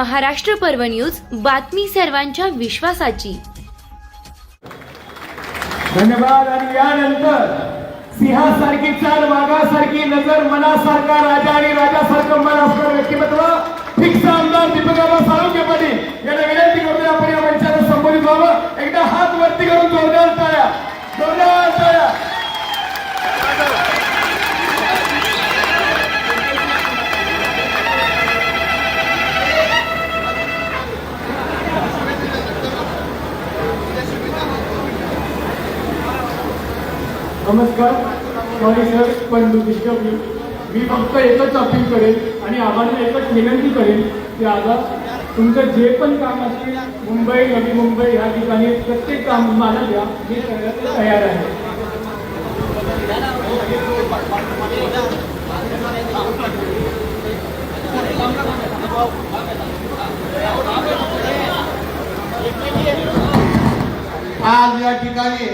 महाराष्ट्र पर्व न्यूज, बातमी सर्वांच्या विश्वासाची। धन्यवाद। आणि यानंतर सिंहासारखी चाल, वाघासारखी नजर, मनासारखा राजा आणि राजासारखं मन असणारं व्यक्तिमत्व फिक्स आमदार दीपकराव साळुंखे पाटील यांना विनंती करतोय आपण या मंचाला संबोधित व्हावं। एकदा हात वरती करून जोरदार टाळ्या, जोरदार टाळ्या। नमस्कार, सॉरी सर, पण मी फक्त एकच अपील करेन आणि आम्हाला एकच विनंती करेन की आता तुमचं जे पण काम असेल मुंबई, नवी मुंबई ह्या ठिकाणी प्रत्येक काम मला द्या, मी करायला तयार आहे। आज या ठिकाणी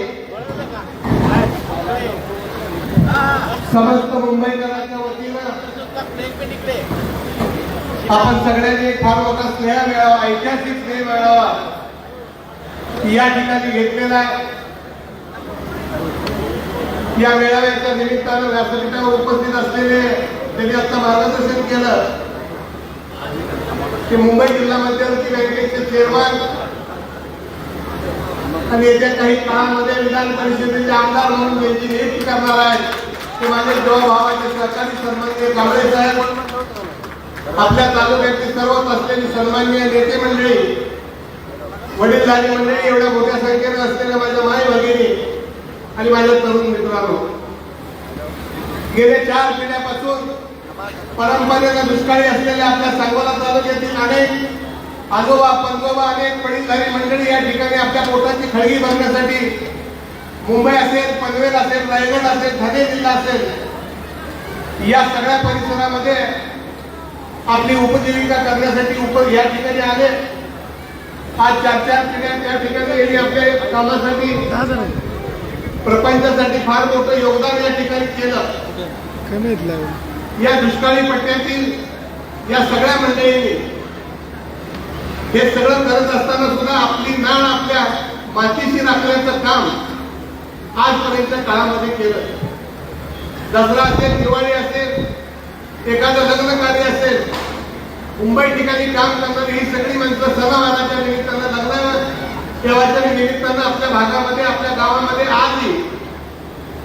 समस्त मुंबईकरांच्या वतीनं आपण सगळ्यांनी फार मोठा स्नेह मिळावा, ऐतिहासिक स्नेह मिळावा या ठिकाणी घेतलेला आहे। या मेळाव्याच्या निमित्तानं व्यासपीठावर उपस्थित असलेले त्यांनी आता मार्गदर्शन केलं की मुंबई जिल्हा मध्यवर्ती बँकेचे चेअरमन आणि येत्या काही काळामध्ये विधान परिषदेचे आमदार म्हणून त्यांची नियुक्ती करणार आहेत ते माझे जवळ भावाचे सरकारी सन्माननीय कांबळे साहेब, आपल्या तालुक्यातील सर्वच असलेली सन्माननीय नेते मंडळी, वडीलधारी मंडळी, एवढ्या मोठ्या संख्येने असलेल्या माझ्या माय भगिनी आणि माझ्या तरुण मित्रांनो, गेल्या 4 पिढ्यापासून परंपरेनं दुष्काळी असलेल्या आपल्या सांगोला तालुक्यातील अनेक आजोबा पंजोबा, अनेक वडीलधारी मंडळी या ठिकाणी आपल्या पोटाची खळगी भरण्यासाठी मुंबई असेल, पनवेल असेल, रायगड असेल, ठाणे जिल्हा असेल या सगळ्या परिसरामध्ये आपली उपजीविका करण्यासाठी या ठिकाणी आले। आज 4 पिढ्या त्या ठिकाणी आपल्या कामासाठी, प्रपंचासाठी फार मोठं योगदान या ठिकाणी केलं। या दुष्काळी पट्ट्यातील या सगळ्या मंडळींनी हे सगळं करत असताना सुद्धा आपली नाळ आपल्या मातीशी राखण्याचं काम आजपर्यंत काळामध्ये केलं। दसरा असेल, दिवाळी असेल, एखादं लग्न कार्य असेल, मुंबई ठिकाणी काम करणारी ही सगळी माणसं सणावाराच्या निमित्तानं, लग्न ठेवायच्या निमित्तानं आपल्या भागामध्ये, आपल्या गावामध्ये आजही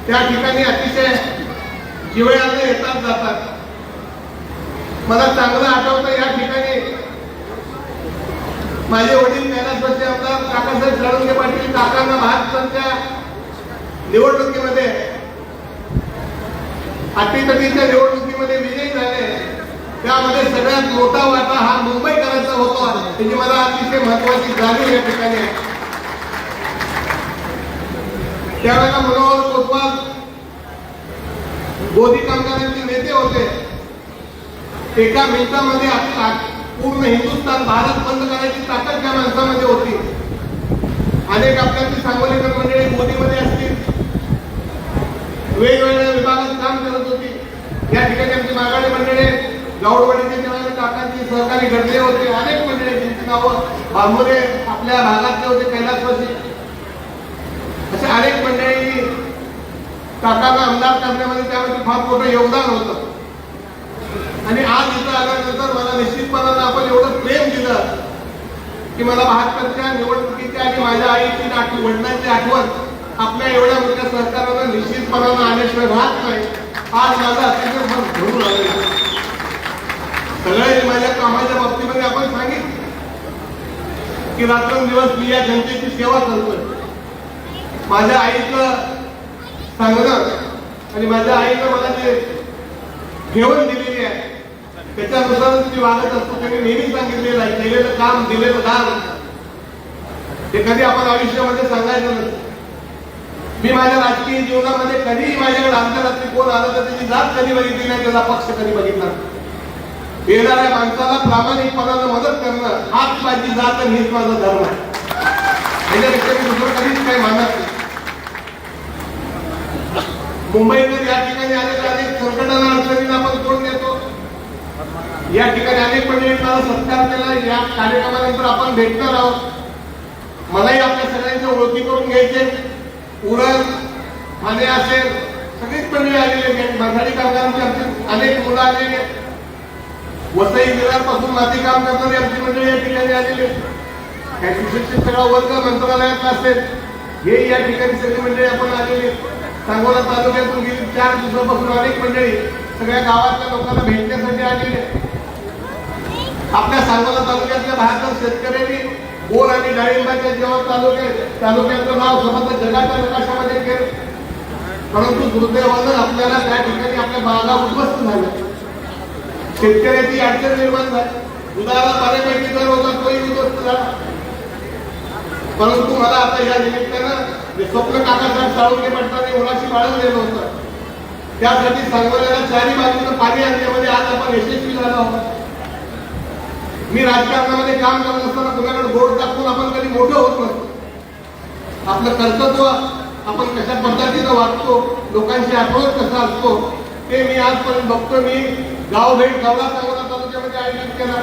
त्या ठिकाणी अतिशय जिव्हाळ्याने येतात जातात। मला चांगलं आठवतं या ठिकाणी माझे वडील कैलासवासी आमदार काकासाहेब साळुंखे पाटील काकांना महाराष्ट्राच्या निवडणुकीमध्ये, अटीतटीच्या निवडणुकीमध्ये विजयी झाले, त्यामध्ये सगळ्यात मोठा वाटा हा मुंबईकरांचा होता। त्याची मला अतिशय महत्वाची जाणीव या ठिकाणी आहे। त्यावेळेला मनोहर कोतवाल गोदी कामगारांचे नेते होते। एका मिनिटामध्ये पूर्ण हिंदुस्थान, भारत बंद करायची ताकद त्या माणसामध्ये होती। अनेक आपल्याची सांगोलीकर मंडळी मोदीमध्ये असतील, वेगवेगळ्या विभागात काम करत होती। या ठिकाणी आमची मागाडी मंडळी, गावडवाडीचे त्यावेळेला काकांची सहकारी घडले होते। अनेक मंडळी ज्यांची नावं बांबोरे आपल्या भागातले होते, कैलासवासी, असे अनेक मंडळी काकांना आमदार करण्यामध्ये त्यामध्ये फार मोठं योगदान होतं। आणि आज इथं आल्यानंतर मला निश्चितपणानं आपण एवढं प्रेम दिलं की मला 72च्या निवडणुकीची आणि माझ्या आईची वडिलांची आठवण आपल्या एवढ्या मोठ्या सरकारनं निश्चितपणानं आल्याशिवाय राहत नाही। आज माझा अतिशय मन भरून आलेलं सगळे माझ्या कामाच्या बाबतीमध्ये आपण सांगितलं की रात्रंदिवस मी या जनतेची सेवा करतोय। माझ्या आईचं सांगणं आणि माझ्या आईनं मला जे घेऊन दिलेली आहे त्याच्यानुसारच मी वागत असतो। त्यांनी नेहमी सांगितलेलं आहे, केलेलं काम दिलेलं दान हे कधी आपण आयुष्यामध्ये सांगायचं नसतं। मी माझ्या राजकीय जीवनामध्ये कधीही माझ्याकडे आंतरराष्ट्रीय कोण आलं तर त्याची जात कधी बघितली नाही, त्याचा पक्ष कधी बघितला। येणाऱ्या माणसाला प्रामाणिकपणानं मदत करणं हाच माझी जात आणि हेच माझा धर्म आहे। याच्यापेक्षा मी दुसरं कधीच काही मानत नाही। मुंबईमध्ये या ठिकाणी अनेक संकटांना अडचणींना आपण तोंड देतो। या ठिकाणी अनेक मंडळींना सत्कार केला. या कार्यक्रमानंतर आपण भेटणार आहोत. मलाही आपल्या सगळ्यांच्या ओळखी करून घ्यायचे. उरण ठाणे असेल सगळीच मंडळी आलेली आहेत. मराठी कामगारांची आमची अनेक मुलं आलेली आहेत. वसई विरार पासून माती काम करणारी आमची मंडळी या ठिकाणी आलेली आहेत. काही सुशिक्षित सगळा वर्ग मंत्रालयात असेल हे या ठिकाणी सगळी मंडळी आपण आलेली आहेत. सांगोला तालुक्यातून गेली 4 दिवसापासून अनेक मंडळी सगळ्या गावातल्या लोकांना भेटण्यासाठी आलेली आहेत. आपल्या सांगोला तालुक्यातल्या 72 शेतकऱ्यांनी बोर आणि डाळिंबाच्या जेव्हा तालुक्याचं नाव समजा जगाच्या नकाशामध्ये केलं, परंतु दुर्दैवानं आपल्याला त्या ठिकाणी आपल्या बागा उद्ध्वस्त झाल्या. शेतकऱ्याची अडचण निर्माण झाली. दुधाला बऱ्यापैकी दर होता तोही उद्ध्वस्त झाला. परंतु मला आता या निमित्तानं स्वप्न काकासाहेब साळुंके पाटलांनी मुलाशी बाळगलेलं होतं, त्यासाठी सांगोल्याला चारी बाजूनं पाणी आणण्यामध्ये आज आपण यशस्वी झालो आहोत. मी राजकारणामध्ये काम करत असताना कुणाकडे बोर्ड दाखवून आपण कधी मोठं होत नसतो. आपलं कर्तृत्व आपण कशा पद्धतीनं वागतो, लोकांशी अप्रोच कसा असतो ते मी आजपर्यंत बघतो. मी गाव भेट गावला सांगोला तालुक्यामध्ये आयोजित केला.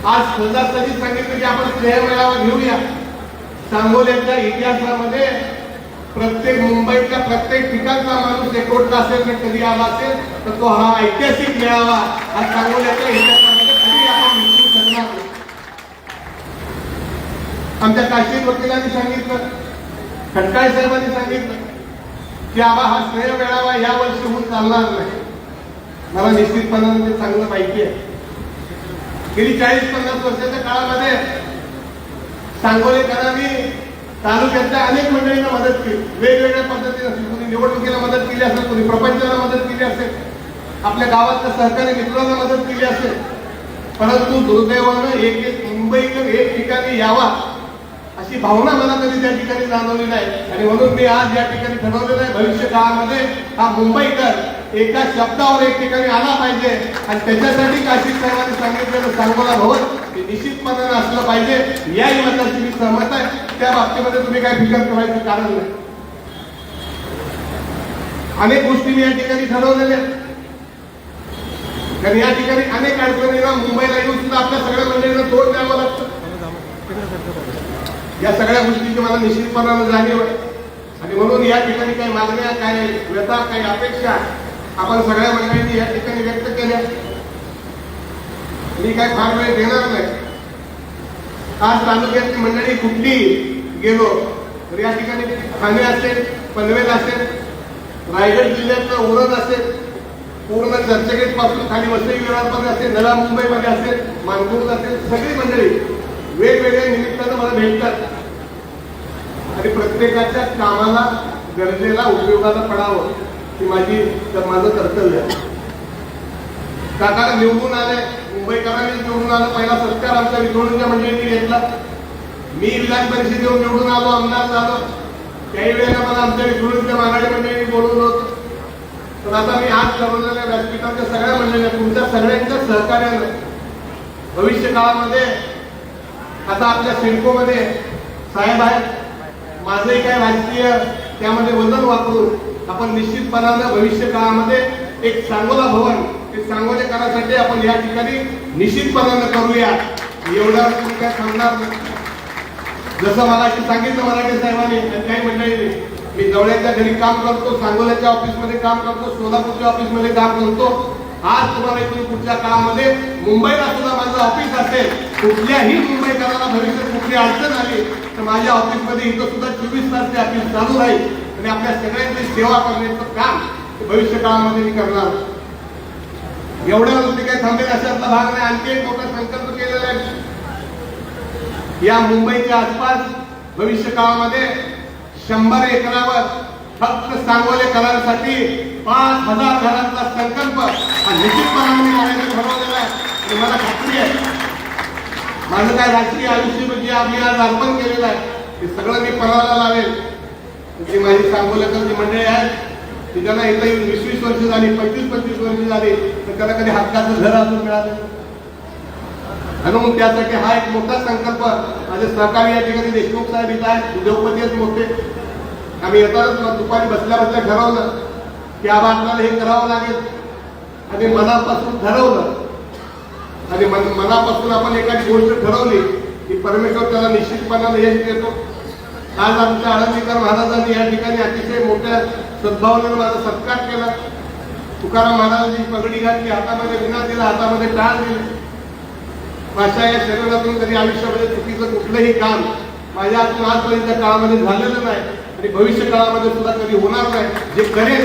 आज सहजासहजी सांगितलं की आपण स्नेह मेळावा घेऊया. सांगोल्याच्या इतिहासामध्ये प्रत्येक मुंबईतल्या प्रत्येक ठिकाणचा माणूस एकवटला असेल तर कधी आला असेल तर तो हा ऐतिहासिक मेळावा हा सांगोल्याच्या इतिहासामध्ये कधी आपण विसरू शकणार नाही. आमच्या काशीद वकिलांनी सांगितलं, खटकाळे साहेबांनी सांगितलं की आबा हा स्नेह मेळावा या वर्षी होऊन चालणार नाही. मला निश्चितपणाने ते चांगलं माहिती आहे. गेली 40-50 वर्षाच्या काळामध्ये सांगोलेकरांनी तालुक्यातल्या अनेक मंडळींना मदत केली. वेगवेगळ्या पद्धतीने असेल, कोणी निवडणुकीला मदत केली असेल, कोणी प्रपंचाला मदत केली असेल, आपल्या गावातल्या सहकारी मित्रांना मदत केली असेल. परंतु दुर्दैवानं एक मुंबईकर एक ठिकाणी यावा अशी भावना मला कधी त्या ठिकाणी जाणवली नाही. आणि म्हणून मी आज या ठिकाणी ठरवलेलं आहे भविष्य काळामध्ये हा मुंबईकर एका शब्दावर एक ठिकाणी आला पाहिजे. आणि त्याच्यासाठी काशीद साहेबांनी सांगितलेलं सांगोला भवन हे निश्चितपणाने असलं पाहिजे. याही मताशी मी सहमत आहे. त्या बाबतीमध्ये तुम्ही काय फिकर करायचं कारण नाही. अनेक गोष्टी मी या ठिकाणी ठरवलेल्या आहेत. कारण या ठिकाणी अनेक अडचणींना मुंबईला येऊन सुद्धा आपल्या सगळ्या मंडळींना तोंड द्यावं लागतं. या सगळ्या गोष्टीची मला निश्चितपणाने जाणीव आहे. आणि म्हणून या ठिकाणी काही मागण्या, काही व्यथा, काही अपेक्षा आपण सगळ्या मंडळींनी या ठिकाणी व्यक्त केल्या. मी काय फार वेळ देणार नाही. आज तालुक्यातली मंडळी कुठली गेलो तर या ठिकाणी ठाणे असेल, पनवेल असेल, रायगड जिल्ह्यातलं उरण असेल, पूर्ण चर्चगेट पासून खाली वसई विरारमध्ये असेल, नव्या मुंबईमध्ये असेल, मानपूर असेल, सगळी मंडळी वेगवेगळ्या निमित्तानं मला भेटतात. आणि प्रत्येकाच्या कामाला गरजेला उपयोगाला पडावं ही माझं कर्तव्य आहे. काकाला निवडून आले, मुंबईकरांनी निवडून आलं. पहिला सत्कार आमच्या विधोणीच्या मंडळींनी घेतला. मी विधान परिषदेवर निवडून आलो, आमदार झालो. काही वेळेला मला आमच्या विधोणीच्या मागाडी मंडळींनी बोलवलं होतं. पण आता मी आज ठरवलेल्या व्यासपीठाच्या सगळ्या मंडळींना तुमच्या सगळ्यांच्या सहकार्यानं भविष्य काळामध्ये आता आपल्या सिडकोमध्ये साहेब आहेत, माझंही काय राजकीय त्यामध्ये वजन वापरून आपण निश्चितपणानं भविष्य काळामध्ये एक सांगोला भवन हे सांगोलेकरांसाठी आपण या ठिकाणी निश्चितपणानं करूया. एवढं तुम्ही काय सांगणार नाही. जसं मला सांगितलं मराठे साहेबांनी आणि काही मंडळींनी, मी जवळच्या घरी काम करतो, सांगोल्याच्या ऑफिसमध्ये काम करतो, सोलापूरच्या ऑफिसमध्ये काम करतो. आज तुम्हाला इथून पुढच्या काळामध्ये मुंबईला सुद्धा माझं ऑफिस असेल. कुठल्याही मुंबईकरांना भविष्यात कुठली अडचण आली तर माझ्या ऑफिसमध्ये इथं सुद्धा 24 तास ते ऑफिस चालू राहील. आणि आपल्या सगळ्यांची सेवा करण्याचं काम भविष्य काळामध्ये मी करणार. एवढ्यावरती काही थांबेल अशातला भाग नाही. आणखी एक मोठा संकल्प केलेला आहे. या मुंबईच्या आसपास भविष्य काळामध्ये 100 एकरावर फक्त सांगोलेकरांसाठी 5000 घरांचा संकल्प हा निश्चितपणाने करायचं ठरवलेला आहे. आणि मला खात्री आहे माझं काय राजकीय आयुष्य म्हणजे आम्ही आज अर्पण केलेलं आहे ते सगळं मी पणाला लावेल. जी माझी सांगोलेकरची मंडळी आहेत की ज्यांना इथं 20-20 वर्ष झाली, 25-25 वर्ष झाली, तर त्याला कधी हक्काचं घर अजून मिळालं. म्हणून त्यासाठी हा एक मोठा संकल्प माझे सहकारी या ठिकाणी देशमुख साहेब इथं आहेत, उद्योगपती आहेत मोठे. आम्ही येताच दुपारी बसल्या बसल्या ठरवलं की आबा आपल्याला हे करावं लागेल. आणि मनापासून ठरवलं आणि मनापासून आपण एखादी गोष्ट ठरवली की परमेश्वर त्याला निश्चितपणाने यश देतो. आज आमच्या आळंदीकर महाराजांनी या ठिकाणी अतिशय मोठ्या सद्भावनेने माझा सत्कार केला. तुकाराम महाराजांची पगडी घातली, हातामध्ये विना दिला, हातामध्ये टाळ दिली. माझ्या या शरीरातून कधी आयुष्यामध्ये चुकीचं कुठलंही काम माझ्या हातून आजपर्यंत काळामध्ये झालेलं नाही आणि भविष्य काळामध्ये सुद्धा कधी होणार नाही. जे करेल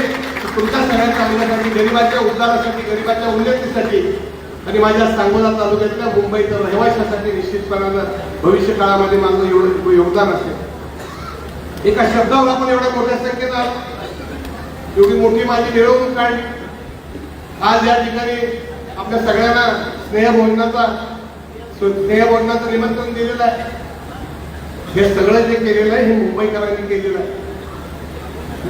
तुमच्या सगळ्या चांगल्यासाठी, गरिबाच्या उद्धारासाठी, गरिबाच्या उन्नतीसाठी आणि माझ्या सांगोला तालुक्यातल्या मुंबईच्या रहिवाशासाठी निश्चितपणानं भविष्य काळामध्ये माझं एवढं योगदान असेल. एका शब्दावर आपण एवढ्या मोठ्या संख्येत आहोत, एवढी मोठी माझी मिरवणूक काढली. आज या ठिकाणी आपल्या सगळ्यांना स्नेहभोजनाचं निमंत्रण दिलेलं आहे. हे सगळं जे केलेलं आहे हे मुंबईकरांनी केलेलं आहे.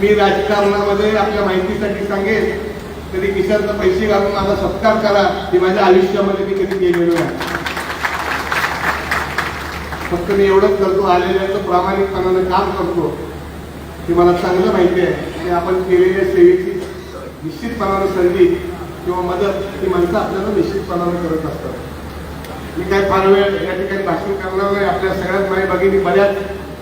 मी राजकारणामध्ये आपल्या माहितीसाठी सांगेन, कधी खिशातनं पैसे घालून माझा सत्कार करा हे माझ्या आयुष्यामध्ये मी कधी केलेलं नाही. फक्त मी एवढंच करतो, आलेल्याचं प्रामाणिकपणानं काम करतो. हे मला चांगलं माहिती आहे की आपण केलेल्या सेवेची निश्चितपणानं संधी किंवा मदत ही माणसं आपल्याला निश्चितपणानं करत असतात. मी काय फार वेळ या ठिकाणी भाषण करणार नाही. आपल्या सगळ्यात माई भगिनी बऱ्याच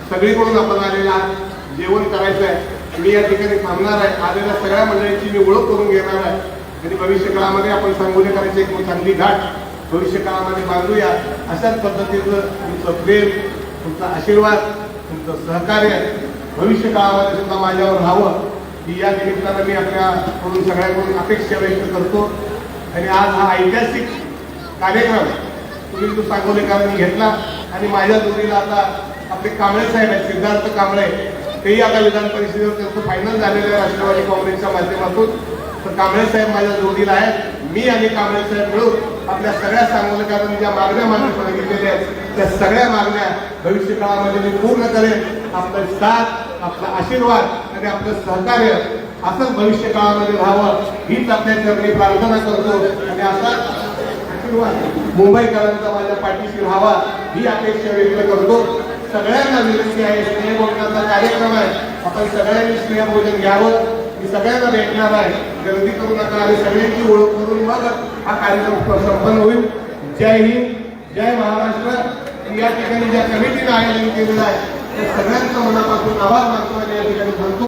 सगळीकडून आपण आलेला आहात, जेवण करायचं आहे. मी या ठिकाणी थांबणार आहे. आलेल्या सगळ्या मंडळींची मी ओळख करून घेणार आहे आणि भविष्य काळामध्ये आपण सांगोलेकरांची एक चांगली गाठ भविष्य काळामध्ये बांधूया. अशाच पद्धतीचं तुमचं प्रेम, तुमचा आशीर्वाद, तुमचं सहकार्य भविष्य काळामध्ये सुद्धा माझ्यावर राहावं ही या निमित्तानं मी आपल्याकडून सगळ्यांकडून अपेक्षा व्यक्त करतो. आणि आज हा ऐतिहासिक कार्यक्रम तुम्ही तो सांगोलेकरांनी घेतला आणि माझ्या जोडीला आता आपले कांबळे साहेब आहेत, सिद्धार्थ कांबळे, तेही आता विधान परिषदेवर त्यांचं फायनल झालेलं आहे राष्ट्रवादी काँग्रेसच्या माध्यमातून. तर कांबळे साहेब माझ्या जोडीला आहेत. मी आणि कांबळे साहेब मिळून आपल्या सगळ्या सांगोलेकरांनी ज्या मागण्या सांगितलेल्या आहेत त्या सगळ्या मागण्या भविष्य काळामध्ये मी पूर्ण करेन. आपलं साथ, आपला आशीर्वाद आणि आपलं सहकार्य असंच भविष्य काळामध्ये राहावं हीच आपल्या चरणी प्रार्थना करतो. आणि असाच आशीर्वाद मुंबईकरांचा माझ्या पाठीशी राहावा ही अपेक्षा व्यक्त करतो. सगळ्यांना विनंती आहे, स्नेहभोजनाचा कार्यक्रम आहे, आपण सगळ्यांनी स्नेहभोजन घ्यावं. मी सगळ्यांना भेटणार आहे, गर्दी करू नका आणि सगळ्यांची ओळख करून मग हा कार्यक्रम संपन्न होईल. जय हिंद, जय महाराष्ट्र. या ठिकाणी ज्या कमिटीने आयोजन केलेलं आहे त्या सगळ्यांचा मनापासून आभार मानतो आणि या ठिकाणी सांगतो.